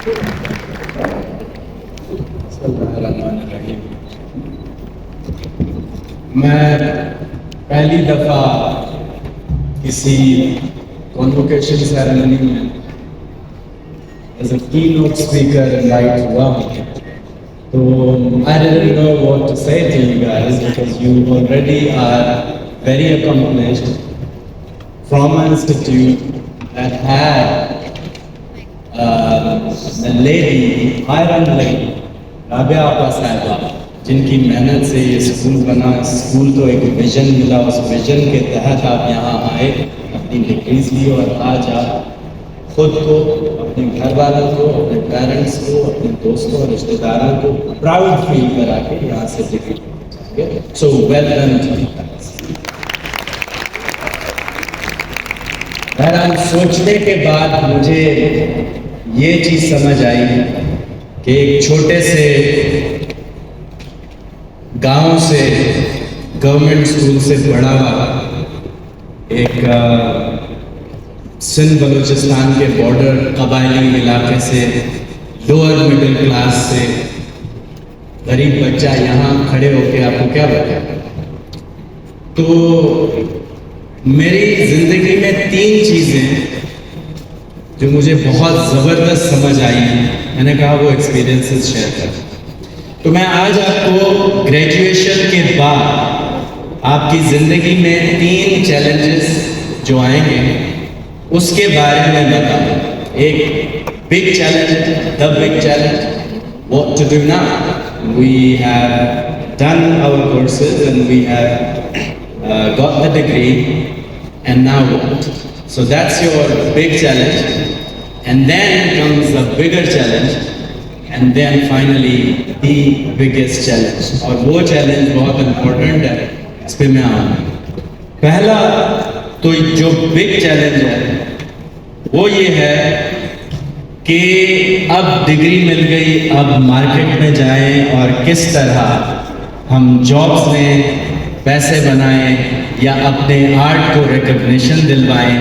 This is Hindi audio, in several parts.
मैं पहली दफ़ा किसी कॉन्वोकेशन सेरेमनी में as a keynote speaker invite हुआ हूँ, तो I didn't know what to say to you guys because you already are very accomplished from an institute that had a lady, iron lady, Rabia आपा साहिबा, जिनकी मेहनत से ये स्कूल बना। स्कूल को एक विजन मिला, उस विजन के तहत आप यहाँ आए, अपनी डिग्रीज ली और आज आप खुद को, अपने घर वालों को, अपने पेरेंट्स को, अपने दोस्तों, रिश्तेदारों को प्राउड फील करा के यहाँ से डिग्री लेंगे। So well done to you guys. बहरहाल सोचने के बाद मुझे ये चीज़ समझ आई कि एक छोटे से गांव से, गवर्नमेंट स्कूल से बड़ा हुआ, एक सिंध बलूचिस्तान के बॉर्डर कबायली इलाके से, लोअर मिडिल क्लास से गरीब बच्चा यहाँ खड़े होके आपको क्या बताया। तो मेरी जिंदगी में 3 चीज़ें जो मुझे बहुत ज़बरदस्त समझ आई, मैंने कहा वो एक्सपीरियंसेस शेयर कर। तो मैं आज आपको ग्रेजुएशन के बाद आपकी ज़िंदगी में 3 चैलेंजेस जो आएंगे उसके बारे में बताऊँ। एक big challenge, the big challenge, what to do now. We have done our courses and we have got the degree and now what. So that's your big challenge, and then comes the bigger challenge, and then finally the biggest challenge. और वो चैलेंज बहुत इम्पोर्टेंट है, इस पर मैं आऊँगा। पहला तो जो बिग चैलेंज है वो ये है कि अब डिग्री मिल गई, अब मार्केट में जाएं और किस तरह हम जॉब्स में पैसे बनाएं या अपने आर्ट को रिकग्निशन दिलवाएं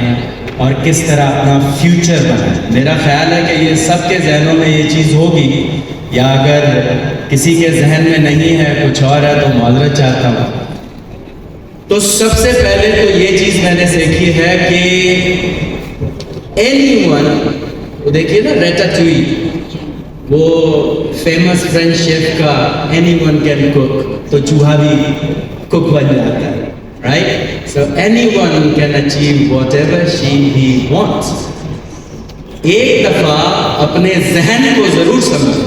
और किस तरह अपना फ्यूचर बनाएं। मेरा ख्याल है कि ये सबके जहनों में ये चीज़ होगी, या अगर किसी के जहन में नहीं है, कुछ और है, तो माजरत चाहता हूँ। तो सबसे पहले तो ये चीज़ मैंने सीखी है कि एनीवन, वो देखिए ना रेटाटुई, वो फेमस फ्रेंच शेफ का एनीवन कैन कुक, तो चूहा भी कुक बन जाता है, right. So anyone can achieve whatever he wants. एक दफा अपने जहन को जरूर समझो।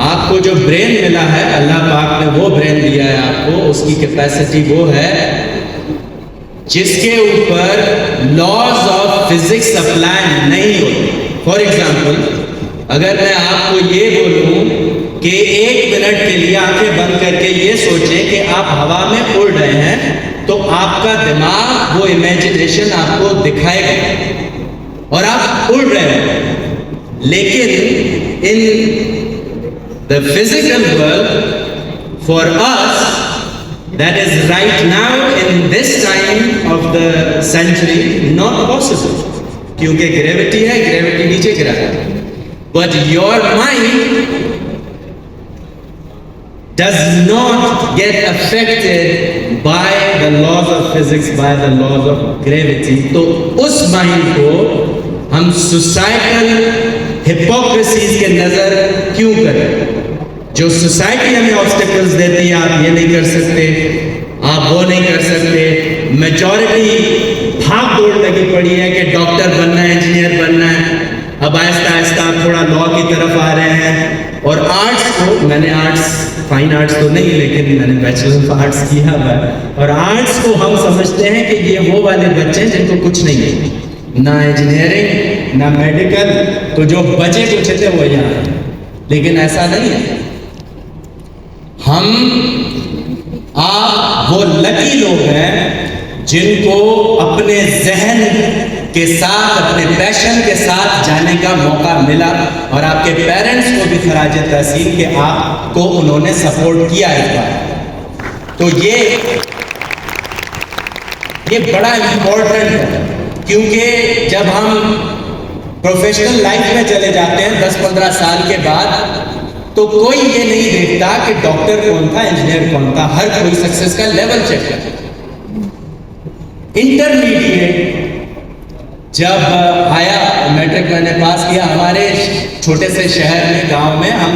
आपको जो ब्रेन मिला है, अल्लाह पाक ने वो ब्रेन दिया है आपको, उसकी कैपेसिटी वो है जिसके ऊपर लॉज ऑफ फिजिक्स अप्लाई नहीं होते। फॉर एग्जाम्पल, अगर मैं आपको ये बोलूं कि 1 मिनट के लिए आंखें बंद करके ये सोचें कि आप हवा में उड़ रहे हैं, तो आपका दिमाग वो इमेजिनेशन आपको दिखाएगा और आप उड़ रहे हैं। लेकिन इन the physical world, for us, that is right now in this time of the century, not possible, क्योंकि gravity है, gravity नीचे गिरा है। But your mind does not get affected by the laws of physics, by the laws of gravity। तो उस mind को हम societal hypocrisies के नजर क्यों करें? जो सोसाइटी हमें ऑब्स्टेकल्स देती है, आप ये नहीं कर सकते, आप वो नहीं कर सकते। मेजॉरिटी भाग दौड़ लगी पड़ी है कि डॉक्टर बनना है, इंजीनियर बनना है। अब आहिस्ता आहिस्ता थोड़ा लॉ की तरफ आ रहे हैं। और आर्ट्स को, मैंने आर्ट्स, फाइन आर्ट्स तो नहीं, लेकिन मैंने बैचलर ऑफ आर्ट्स किया हुआ है, और आर्ट्स को हम समझते हैं कि ये वो वाले बच्चे हैं जिनको कुछ नहीं है, ना इंजीनियरिंग ना मेडिकल, तो जो बचे कुछ थे वो यहाँ है। लेकिन ऐसा नहीं है। आप वो लकी लोग हैं जिनको अपने जहन के साथ, अपने पैशन के साथ जाने का मौका मिला, और आपके पेरेंट्स को भी खराज तहसीन के आपको उन्होंने सपोर्ट किया इस बार। तो ये बड़ा इम्पोर्टेंट है, क्योंकि जब हम प्रोफेशनल लाइफ में चले जाते हैं 10-15 साल के बाद, तो कोई ये नहीं देखता कि डॉक्टर कौन था, इंजीनियर कौन था, हर कोई सक्सेस का लेवल चेक करता। इंटरमीडिएट जब आया, मैट्रिक मैंने पास किया, हमारे छोटे से शहर में, गांव में हम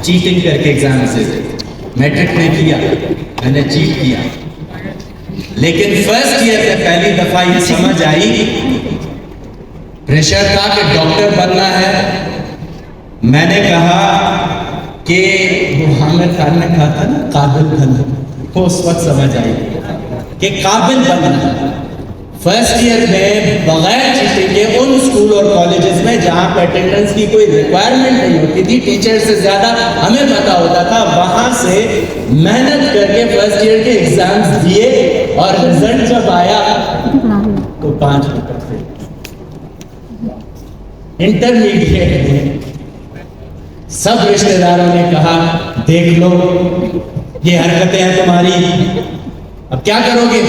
चीटिंग करके एग्जाम से मैट्रिक में किया, मैंने चीट किया। लेकिन फर्स्ट ईयर में पहली दफा ये समझ आई, प्रेशर था कि डॉक्टर बनना है। मैंने कहा कि वो आमिर खान ने कहा था ना, काबिल बनना, वो उस वक्त समझ आई कि काबिल बनना। फर्स्ट ईयर में बगैर चीटिंग के उन स्कूल और कॉलेजेस में जहां पर अटेंडेंस की कोई रिक्वायरमेंट नहीं होती थी, टीचर से ज्यादा हमें पता होता था, वहां से मेहनत करके फर्स्ट ईयर के एग्जाम्स दिए और रिजल्ट जब आया तो 5 नंबर थे। इंटरमीडिएट में सब रिश्तेदारों ने कहा, देख लो ये हरकतें हैं तुम्हारी, अब क्या करोगे,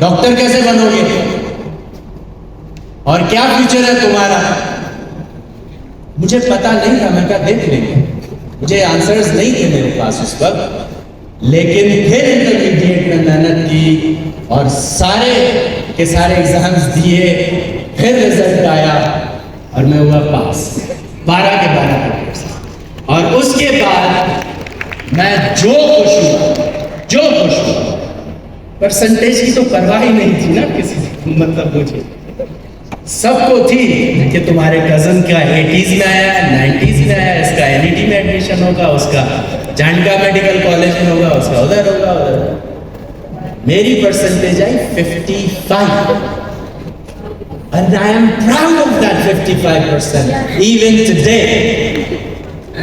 डॉक्टर कैसे बनोगे और क्या फ्यूचर है तुम्हारा। मुझे पता नहीं था, मैं कहा देख लेंगे, मुझे आंसर्स नहीं थे मेरे पास उस वक्त। लेकिन फिर इंटरमीडिएट में मेहनत की और सारे के सारे एग्जाम्स दिए, फिर रिजल्ट आया और मैं हुआ पास 12 के 12 पेपर्स। और उसके बाद मैं जो खुश हुआ, परसेंटेज की तो परवाह ही नहीं थी ना किसी को, मतलब मुझे सबको थी कि तुम्हारे कजन का 80s में आया, 90s में आया, इसका एनईटी में एडमिशन होगा, उसका चांडका मेडिकल कॉलेज में होगा, उसका उधर होगा, उधर। मेरी percentage I 55 and I am proud of that 55% even today,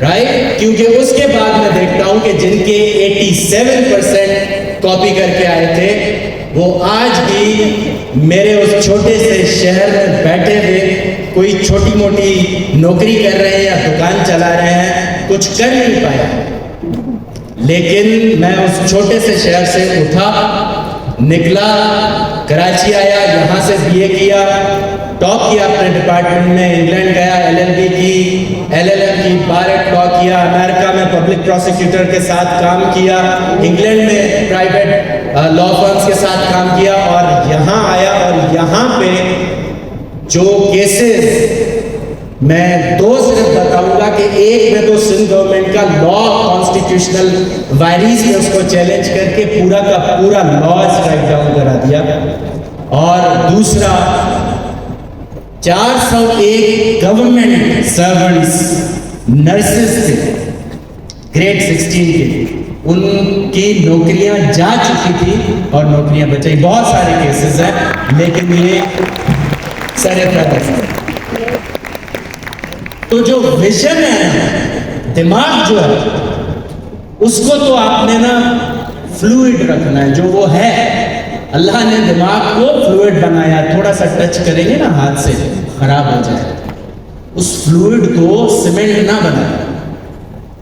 right? क्योंकि उसके बाद मैं देखता हूं कि जिनके 87% कॉपी करके आए थे, वो आज भी मेरे उस छोटे से शहर में बैठे हुए कोई छोटी मोटी नौकरी कर रहे हैं या दुकान चला रहे हैं, कुछ कर नहीं पाया। लेकिन मैं उस छोटे से शहर से उठा, निकला, कराची आया, यहाँ से बीए किया, टॉप किया अपने डिपार्टमेंट में, इंग्लैंड गया, एलएलबी की, एलएलएम की, बार एट लॉ किया, अमेरिका में पब्लिक प्रोसिक्यूटर के साथ काम किया, इंग्लैंड में प्राइवेट लॉ फर्म्स के साथ काम किया और यहाँ आया। और यहाँ पे जो केसेस मैं दो सिर्फ बताऊंगा कि एक में तो सिंध गवर्नमेंट का लॉ कॉन्स्टिट्यूशनल वायरीज ने उसको चैलेंज करके पूरा का पूरा लॉ स्ट्राइक डाउन करा दिया, और दूसरा 401 गवर्नमेंट सर्वेंट्स नर्सेस थे ग्रेड 16 के, उनकी नौकरियां जा चुकी थी और नौकरियां बचाई। बहुत सारे केसेस हैं, लेकिन ये सारे तो जो विजन है, दिमाग जो है, उसको तो आपने ना फ्लूइड रखना है, जो वो है। अल्लाह ने दिमाग को फ्लूइड बनाया, थोड़ा सा टच करेंगे ना हाथ से खराब हो जाए, उस फ्लूइड को सीमेंट ना बनाए।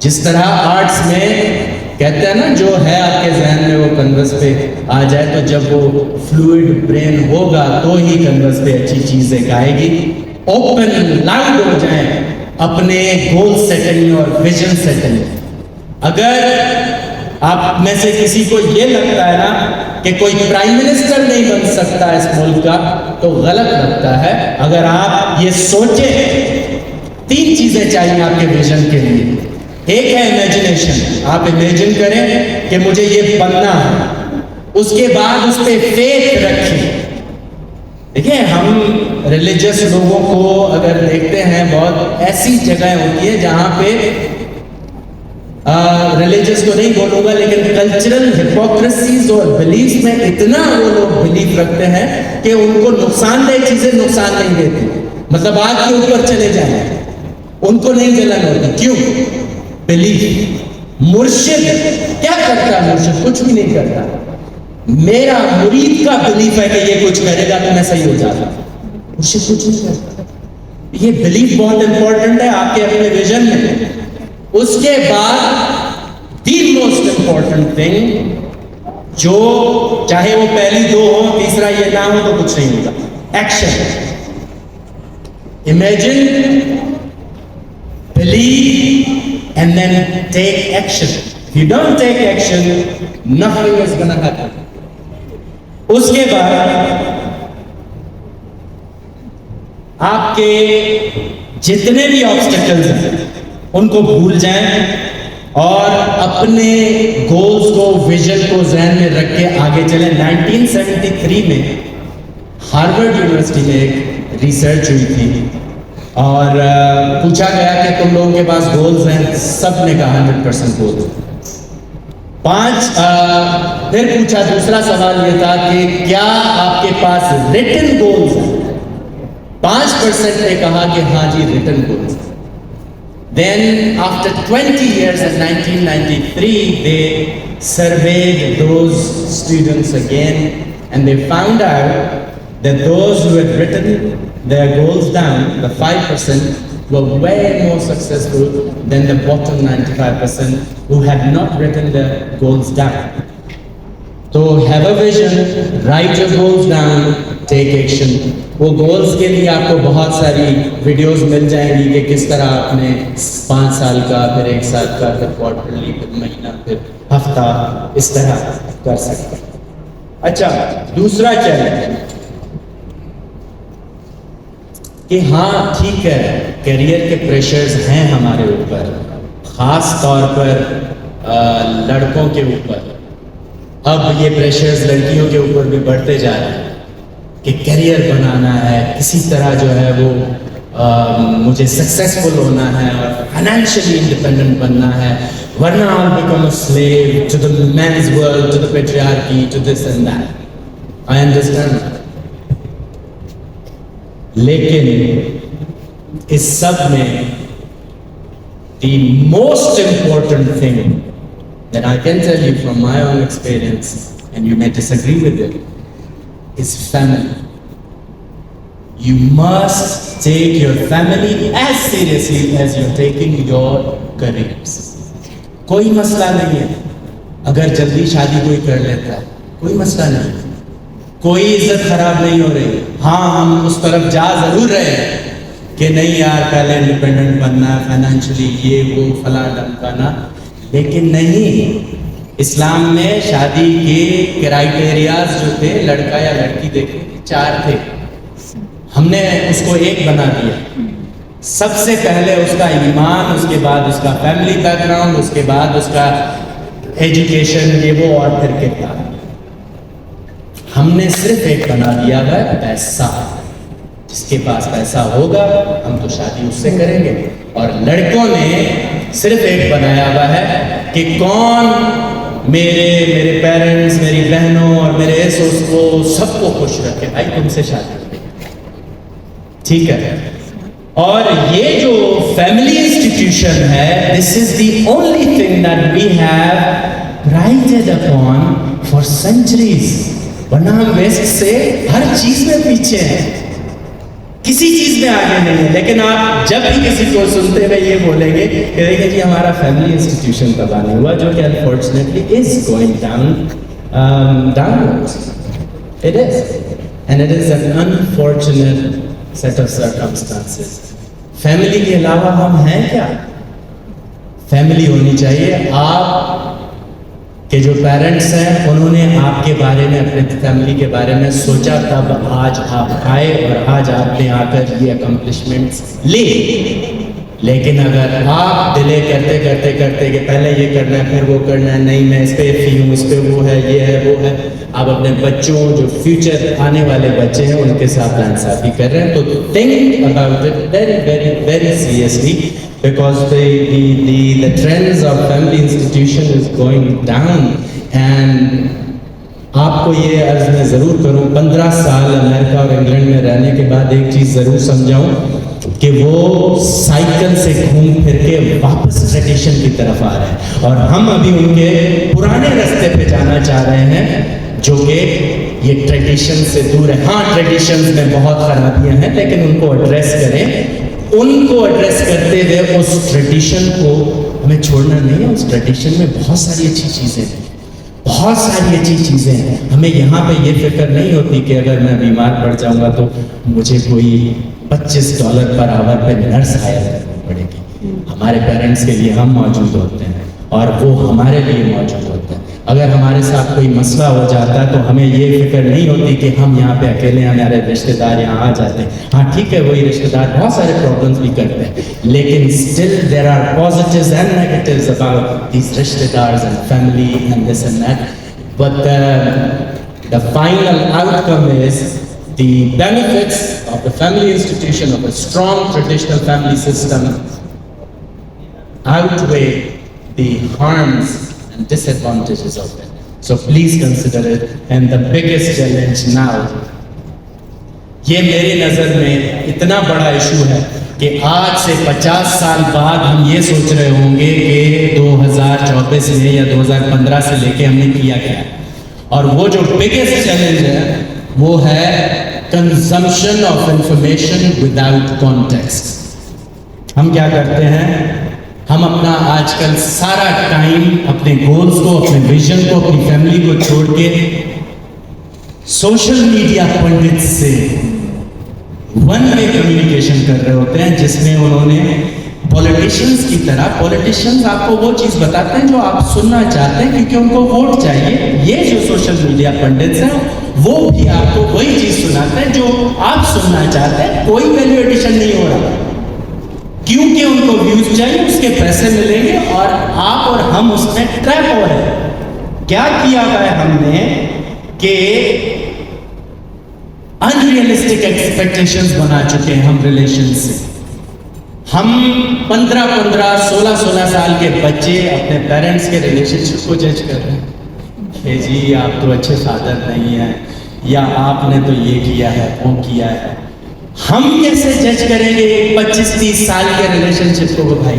जिस तरह आर्ट्स में कहते हैं ना, जो है आपके जहन में वो कैनवस पे आ जाए, तो जब वो फ्लूइड ब्रेन होगा तो ही कैनवस पे अच्छी चीजें आएगी। ओपन लाउड हो जाए अपने गोल सेटिंग में और विजन सेटिंग में। अगर आप में से किसी को ये लगता है ना कि कोई प्राइम मिनिस्टर नहीं बन सकता इस मुल्क का, तो गलत लगता है। अगर आप ये सोचे, 3 चीजें चाहिए आपके विजन के लिए। एक है इमेजिनेशन, आप इमेजिन करें कि मुझे ये बनना है, उसके बाद उस पर फेथ रखें। देखिए, हम रिलीजियस लोगों को अगर देखते हैं, बहुत ऐसी जगह होती है जहां पे रिलीजियस तो नहीं बोलूंगा, लेकिन कल्चरल हिपोक्रेसीज और बिलीफ में इतना वो लोग बिलीफ रखते हैं कि उनको नुकसानदेह चीजें नुकसान नहीं देती। मतलब आग के ऊपर चले जाए उनको नहीं जलन होती, क्यों? बिलीफ। मुर्शिद क्या करता है? मुर्शिद कुछ भी नहीं करता। मेरा मुरीद का बिलीफ है कि ये कुछ करेगा तो मैं सही हो जाता, मुर्शिद कुछ नहीं करता। ये बिलीफ बहुत इंपॉर्टेंट है आपके अपने विजन में। उसके बाद द मोस्ट इंपॉर्टेंट थिंग, जो चाहे वो पहली 2 हो, तीसरा ये ना हो, तो कुछ नहीं होगा, action. Imagine, believe, and then take action. If you don't take action, nothing is gonna happen. उसके बाद आपके जितने भी ऑब्स्टेकल्स हैं उनको भूल जाएं और अपने गोल्स को, विजन को ज़हन में रख के आगे चलें। 1973 में हार्वर्ड यूनिवर्सिटी में एक रिसर्च हुई थी और पूछा गया कि तुम लोगों के पास गोल्स हैं, सब ने कहा 100% गोल्स। फिर पूछा, दूसरा सवाल ये था कि क्या आपके पास रिटन गोल्स हैं? 5% ने कहा कि हाँ जी, written goals. Then after 20 years in 1993, they surveyed those students again and they found out that those who had written their goals down, the 5%, were way more successful than the bottom 95% who had not written their goals down. So have a vision, write your goals down, take action. वो गोल्स के लिए आपको बहुत सारी वीडियोस मिल जाएंगी कि किस तरह आपने 5 साल का, फिर 1 साल का, फिर क्वार्टरली, फिर महीना, फिर हफ्ता, इस तरह कर सकते हैं। अच्छा, दूसरा चैलेंज कि हाँ ठीक है, करियर के प्रेशर्स हैं हमारे ऊपर, ख़ास तौर पर लड़कों के ऊपर। अब ये प्रेशर्स लड़कियों के ऊपर भी बढ़ते जा रहे हैं कि करियर बनाना है, किसी तरह जो है वो मुझे सक्सेसफुल होना है और फाइनेंशियली इंडिपेंडेंट बनना है, वरना I'll become a slave to the men's world, to the patriarchy, to this and that. I understand that. लेकिन इस सब में the most important thing that I can tell you from my own experience, and you may disagree with it, is family. You must take your family as seriously as you're taking your careers. कोई मसला नहीं है अगर जल्दी शादी कोई कर लेता है, कोई मसला नहीं, कोई इज्जत खराब नहीं हो रही। हाँ, हम उस तरफ जा जरूर रहे हैं कि नहीं यार, पहले इंडिपेंडेंट बनना है, फाइनेंशियली ये वो फला ढमकाना, लेकिन नहीं, इस्लाम में शादी के क्राइटेरियाज जो थे, लड़का या लड़की देखने के 4 थे, हमने उसको 1 बना दिया। सबसे पहले उसका ईमान, उसके बाद उसका फैमिली बैकग्राउंड, उसके बाद उसका एजुकेशन, ये वो, और फिर कितना। हमने सिर्फ 1 बना दिया है, पैसा। जिसके पास पैसा होगा हम तो शादी उससे करेंगे। और लड़कों ने सिर्फ 1 बनाया हुआ है कि कौन मेरे पेरेंट्स, मेरी बहनों और मेरे इस को सबको खुश रखे, भाई तुमसे शादी करेंगे, ठीक है। और ये जो फैमिली इंस्टीट्यूशन है, this is the only thing that we have prided upon for centuries. वरना हम वेस्ट से हर चीज में पीछे हैं, किसी चीज में आगे नहीं है। लेकिन आप जब भी किसी को सुनते हुए ये बोलेंगे, कहेंगे जी हमारा फैमिली इंस्टीट्यूशन तबाह नहीं हुआ, जो कि unfortunately is going downwards. It is, and it is an unfortunate set of circumstances. Family के अलावा हम हैं क्या? फैमिली होनी चाहिए। आप के जो पेरेंट्स हैं उन्होंने आपके बारे में, अपने फैमिली के बारे में सोचा, तब आज आप आए और आज आपने आकर ये अकम्पलिशमेंट्स ली। लेकिन अगर आप डिले करते करते करते कि पहले ये करना है, फिर वो करना है, नहीं मैं इस पे फ्री हूँ, इस पे वो है, ये है, वो है, आप अपने बच्चों, जो फ्यूचर आने वाले बच्चे हैं, उनके साथ नाइंसाफी कर रहे हैं। तो think about it very very very seriously, because the trends of family institution is going down, and आपको ये अर्ज मैं ज़रूर करूँ, 15 साल अमेरिका और इंग्लैंड में रहने के बाद एक चीज़ ज़रूर समझाऊँ कि वो साइकिल से घूम फिर के वापस ट्रेडिशन की तरफ आ रहे हैं, और हम अभी उनके पुराने रास्ते पे जाना चाह रहे हैं, जो कि ये ट्रेडिशन से दूर है। हाँ, ट्रेडिशंस में बहुत खराबियाँ हैं, लेकिन उनको एड्रेस करें। उनको एड्रेस करते हुए उस ट्रेडिशन को हमें छोड़ना नहीं है। उस ट्रेडिशन में बहुत सारी अच्छी चीज़ें हैं, बहुत सारी अच्छी चीज़ें हैं। हमें यहाँ पे ये फिक्र नहीं होती कि अगर मैं बीमार पड़ जाऊँगा तो मुझे कोई $25 पर आवर पे नर्स हायर करनी पड़ेगी। हमारे पेरेंट्स के लिए हम मौजूद होते हैं और वो हमारे लिए मौजूद होते हैं। अगर हमारे साथ कोई मसला हो जाता है तो हमें ये फिक्र नहीं होती कि हम यहाँ पे अकेले, हमारे रिश्तेदार यहाँ आ जाते हैं। हाँ ठीक है, वही रिश्तेदार बहुत सारे प्रॉब्लम्स भी करते हैं, लेकिन still there are positives and negatives about these रिश्तेदार्स and family and this and that, but the final outcome is the benefits of the family institution, of a strong traditional family system, outweigh the harms and disadvantages of it. So please consider it. And the biggest challenge now, ये मेरी नज़र में इतना बड़ा इशू है कि आज से 50 साल बाद हम ये सोच रहे होंगे कि 2024 में या 2015 से लेके हमने किया क्या। और वो जो बिगेस्ट चैलेंज है वो है consumption of information without context. हम क्या करते हैं, हम अपना आजकल सारा टाइम अपने गोल्स को, अपने विजन को, अपनी फैमिली को छोड़ के सोशल मीडिया पंडित से वन वे कम्युनिकेशन कर रहे होते हैं, जिसमें उन्होंने पॉलिटिशियंस की तरह, पॉलिटिशियंस आपको वो चीज बताते हैं जो आप सुनना चाहते हैं क्योंकि उनको वोट चाहिए। ये जो सोशल मीडिया पंडित्स हैं वो भी आपको वही चीज सुनाते हैं जो आप सुनना चाहते हैं। कोई वैल्यू एडिशन नहीं हो रहा क्योंक't उनको व्यूज चाहिए, उसके पैसे मिलेंगे और आप और हम उसमें ट्रैप हो रहे हैं। क्या किया हुआ है हमने कि अनरियलिस्टिक एक्सपेक्टेशंस बना चुके हैं हम रिलेशन से। हम 15-15, 16-16 साल के बच्चे अपने पेरेंट्स के रिलेशनशिप को जज कर रहे हैं कि जी आप तो अच्छे फादर नहीं हैं, या आपने तो ये किया है, वो किया है। हम कैसे जज करेंगे एक 25-30 साल के रिलेशनशिप को भाई?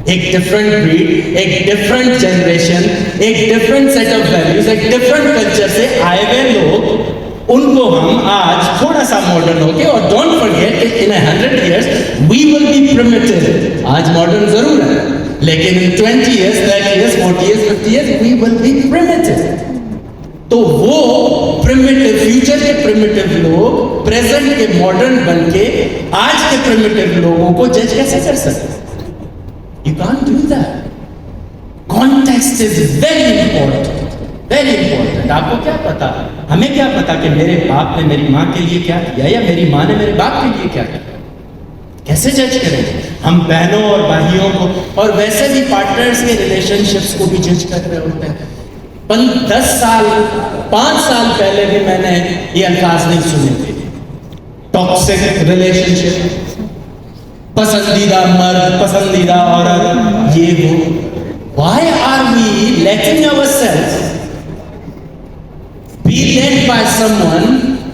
एक डिफरेंट ब्रीड, एक डिफरेंट जनरेशन, एक डिफरेंट सेट ऑफ वैल्यूज, एक डिफरेंट कल्चर से आए हुए लोग, उनको हम आज थोड़ा सा मॉडर्न होके, और don't forget in 100 years we will be primitive. आज मॉडर्न जरूर है, लेकिन in 20 years, 30 years, 40 years, 50 years we will be primitive. तो वो प्रिमिटिव, फ्यूचर के प्रिमिटिव लोग प्रेजेंट के मॉडर्न बन के आज के प्रिमिटिव लोगों को जज कैसे कर सकते? You can't do that. Context is very important, very important. आपको क्या पता, हमें क्या पता कि मेरे बाप ने मेरी माँ के लिए क्या किया या मेरी माँ ने मेरे बाप के लिए क्या किया? कैसे जज करेंगे? हम बहनों और भाइयों को, और वैसे भी पार्टनर्स के रिलेशनशिप्स को भी जज कर रहे होते हैं। 10 साल, 5 साल पहले भी मैंने ये अल्फाज नहीं सुने थे। टॉक्सिक रिलेशनशिप, पसंदीदा मर्द, पसंदीदा औरत, ये वो। Why are we letting ourselves be led by someone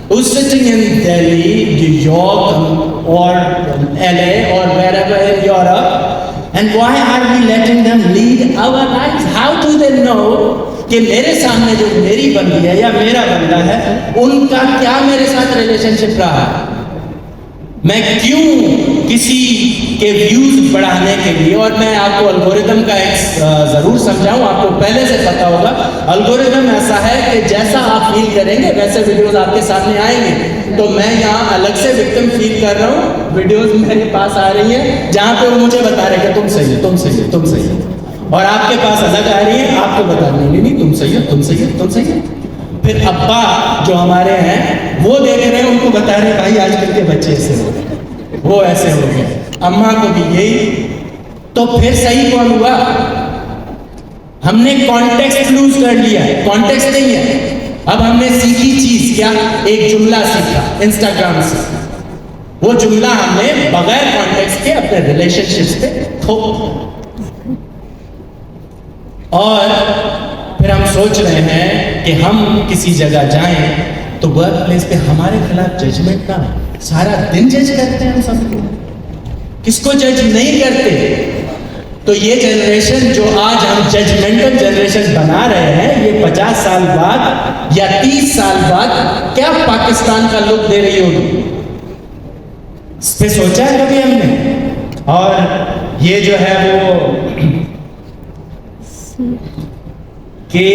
who's sitting in Delhi, New York, or LA, or wherever in Europe? And why are we letting them lead our lives? How do they know कि मेरे सामने जो मेरी बंदी है या मेरा बंदा है, उनका क्या मेरे साथ रिलेशनशिप रहा है? मैं क्यों किसी के व्यूज बढ़ाने के लिए, और मैं आपको एल्गोरिदम का एक जरूर समझाऊं, आपको पहले से पता होगा एल्गोरिदम ऐसा है कि जैसा आप फील करेंगे वैसे वीडियोस आपके सामने आएंगे। तो मैं यहाँ अलग से विक्टिम फील कर रहा हूँ, वीडियोस मेरे पास आ रही हैं जहाँ पे वो मुझे बता रहे कि तुम सही है, तुम सही है, तुम सही है, और आपके पास अलग आ रही है आपको बता रही नहीं तुम सही हो, तुम सही हो, तुम सही हो। फिर अब्बा जो हमारे हैं वो देख रहे हैं, उनको बता रहे भाई आजकल के बच्चे ऐसे हो गए, वो ऐसे हो गए, अम्मा को भी यही। तो फिर सही कौन हुआ? हमने कॉन्टेक्स्ट लूज कर लिया है, कॉन्टेक्स्ट नहीं है। अब हमने सीखी चीज क्या? एक जुमला सीखा इंस्टाग्राम से, वो जुमला हमने बगैर कॉन्टेक्स्ट के अपने रिलेशनशिप्स पे थोप, और फिर हम सोच रहे हैं कि हम किसी जगह जाएं तो वर्क प्लेस पे हमारे खिलाफ जजमेंट ना हो। सारा दिन जज करते हैं हम सबको, किसको जज नहीं करते? तो ये जनरेशन जो आज हम जजमेंटल जनरेशन बना रहे हैं, ये 50 साल बाद या 30 साल बाद क्या पाकिस्तान का लुक दे रही होगी? इस पे सोचा है कभी हमने? और ये जो है वो कि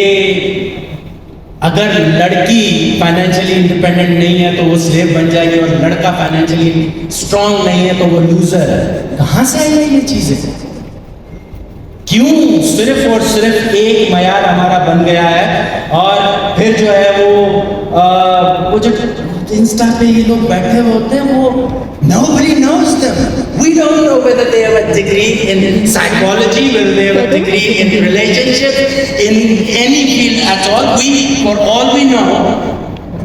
अगर लड़की फाइनेंशियली इंडिपेंडेंट नहीं है तो वो स्लेव बन जाएगी, और लड़का फाइनेंशियली स्ट्रांग नहीं है तो वो लूजर है। कहां से आई है ये चीजें? क्यों सिर्फ और सिर्फ एक मयार हमारा बन गया है? और फिर जो है वो जो इंस्टा पे ये लोग बैठे हुए होते हैं, वो nobody knows them. We don't know whether they have a degree in psychology, whether they have a degree in relationship, in any field at all. For all we know,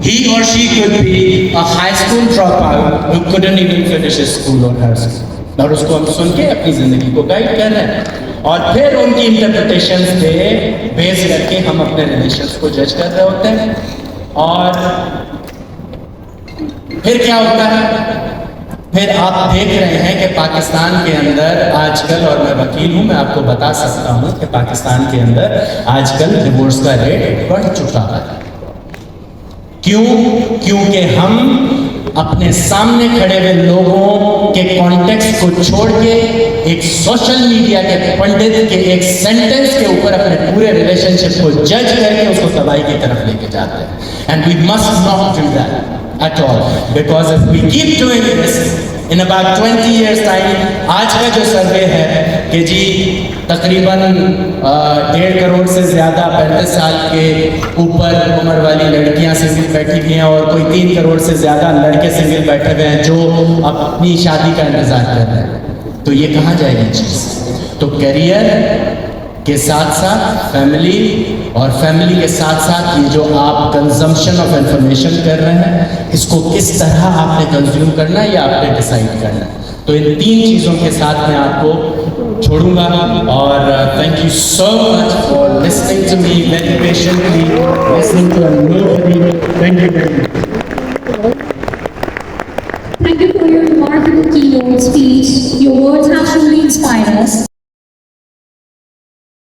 he or she could be a high school dropout who couldn't even finish his school or her school. और उसको हम सुन के अपनी जिंदगी को गाइड कर रहे हैं, और फिर उनकी इंटरप्रिटेशंस पे बेस करके हम अपने रिलेशंस को जज कर रहे होते हैं। और फिर क्या होता है? फिर आप देख रहे हैं कि पाकिस्तान के अंदर आजकल, और मैं वकील हूं, मैं आपको बता सकता हूं कि पाकिस्तान के अंदर आजकल डिवोर्स का रेट बढ़ चुका है। क्यों? क्योंकि हम अपने सामने खड़े हुए लोगों के कॉन्टेक्स्ट को छोड़ के एक सोशल मीडिया के पंडित के एक सेंटेंस के ऊपर अपने पूरे रिलेशनशिप को जज करके उसको तबाही की तरफ लेके जाते हैं। And we must not do that at all, because if we keep doing this, in about 20 years time, आज का जो सर्वे है कि जी तकरीबन 1.5 करोड़ से ज़्यादा 35 साल के ऊपर उम्र वाली लड़कियां सिंगल बैठी हुई हैं, और कोई 3 करोड़ से ज़्यादा लड़के सिंगल बैठे हुए हैं जो अपनी शादी का इंतज़ार कर रहे हैं। तो ये कहाँ जाएगी चीज़? तो करियर के साथ साथ फैमिली, और फैमिली के साथ साथ ये जो आप कंजम्पशन ऑफ इंफॉर्मेशन कर रहे हैं, इसको किस तरह आपने कंज्यूम करना है, ये आपने डिसाइड करना है। तो इन 3 चीज़ों के साथ मैं आपको छोड़ूंगा, और thank you so much for listening to me very patiently, listening to me. Thank you very much. Thank you for your remarkable keynote speech. Your words have truly inspired us.